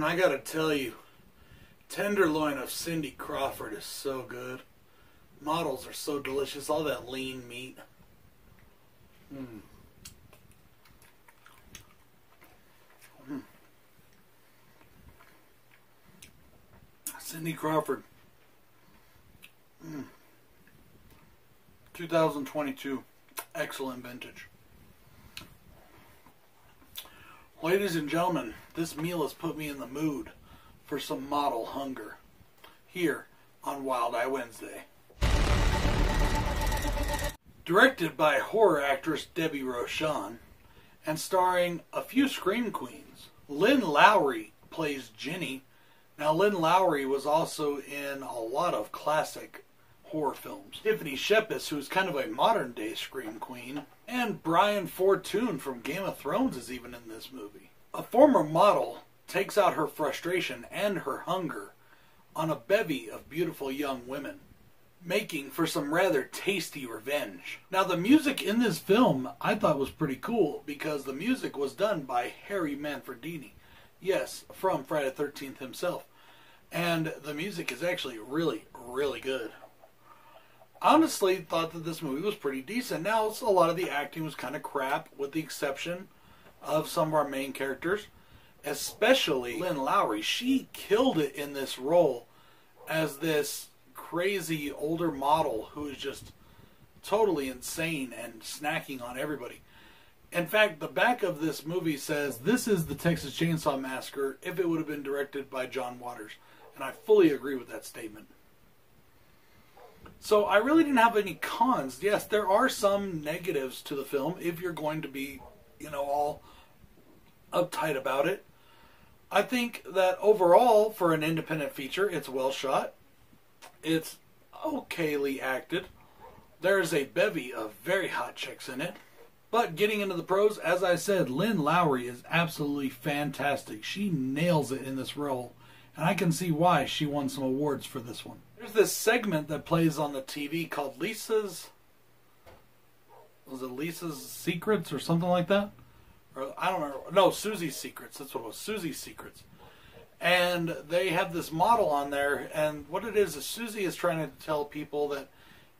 I gotta tell you, tenderloin of Cindy Crawford is so good. Models are so delicious. All that lean meat. Cindy Crawford. 2022. Excellent vintage. Ladies and gentlemen, this meal has put me in the mood for some model hunger here on Wild Eye Wednesday. Directed by horror actress Debbie Rochon and starring a few scream queens. Lynn Lowry plays Ginny. Now, Lynn Lowry was also in a lot of classic horror films. Tiffany Shepis, who's kind of a modern-day scream queen, and Brian Fortune from Game of Thrones is even in this movie. A former model takes out her frustration and her hunger on a bevy of beautiful young women, making for some rather tasty revenge. Now, the music in this film I thought was pretty cool because the music was done by Harry Manfredini. Yes, from Friday the 13th himself. And the music is actually really, really good. I honestly thought that this movie was pretty decent. Now, a lot of the acting was kind of crap, with the exception of some of our main characters. Especially Lynn Lowry. She killed it in this role as this crazy older model who is just totally insane and snacking on everybody. In fact, the back of this movie says, this is the Texas Chainsaw Massacre if it would have been directed by John Waters. And I fully agree with that statement. So I really didn't have any cons. Yes, there are some negatives to the film if you're going to be, all uptight about it. I think that overall, for an independent feature, it's well shot. It's okayly acted. There's a bevy of very hot chicks in it. But getting into the pros, as I said, Lynn Lowry is absolutely fantastic. She nails it in this role. And I can see why she won some awards for this one. There's this segment that plays on the TV called Lisa's Secrets or something like that? Or I don't know. No, Susie's Secrets. That's what it was. Susie's Secrets. And they have this model on there, and what it is Susie is trying to tell people that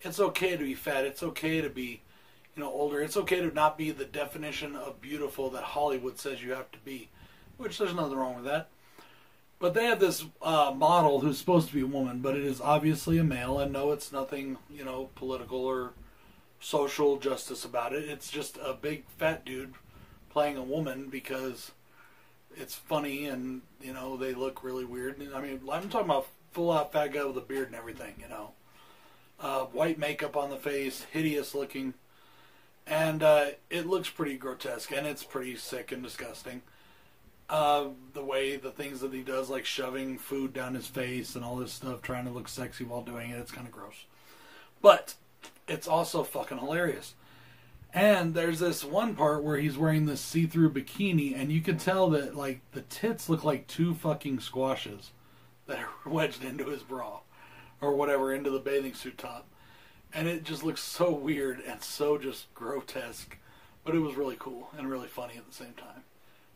it's okay to be fat. It's okay to be, older. It's okay to not be the definition of beautiful that Hollywood says you have to be, which there's nothing wrong with that. But they have this model who's supposed to be a woman, but it is obviously a male, and no, it's nothing, political or social justice about it. It's just a big fat dude playing a woman because it's funny and, they look really weird. I mean, I'm talking about full-out fat guy with a beard and everything, white makeup on the face, hideous looking, and it looks pretty grotesque, and it's pretty sick and disgusting. The things that he does, like shoving food down his face and all this stuff, trying to look sexy while doing it, it's kind of gross. But it's also fucking hilarious. And there's this one part where he's wearing this see-through bikini, and you can tell that, like, the tits look like two fucking squashes that are wedged into his bra, or whatever, into the bathing suit top. And it just looks so weird and so just grotesque, but it was really cool and really funny at the same time.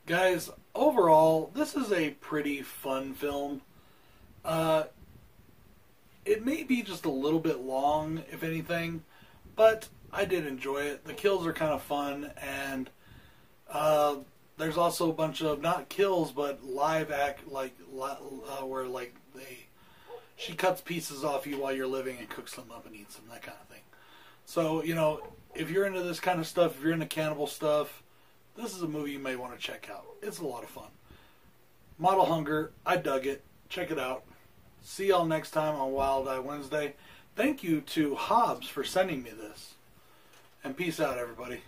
Guys, overall, this is a pretty fun film. It may be just a little bit long, if anything, but I did enjoy it. The kills are kind of fun, and there's also a bunch of, not kills, but live act, where she cuts pieces off you while you're living and cooks them up and eats them, that kind of thing. So, if you're into this kind of stuff, if you're into cannibal stuff, this is a movie you may want to check out. It's a lot of fun. Model Hunger, I dug it. Check it out. See y'all next time on Wild Eye Wednesday. Thank you to Hobbs for sending me this. And peace out, everybody.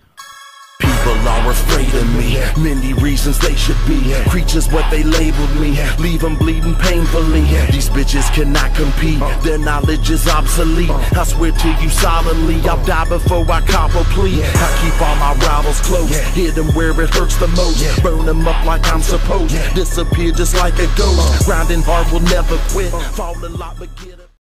People are afraid of me, many reasons they should be. Creatures what they labeled me, leave them bleeding painfully. These bitches cannot compete, their knowledge is obsolete. I swear to you solemnly, I'll die before I cop a plea. I keep all my rivals close, hit them where it hurts the most. Burn them up like I'm supposed, disappear just like a ghost. Grinding hard will never quit, fall a lot but get up.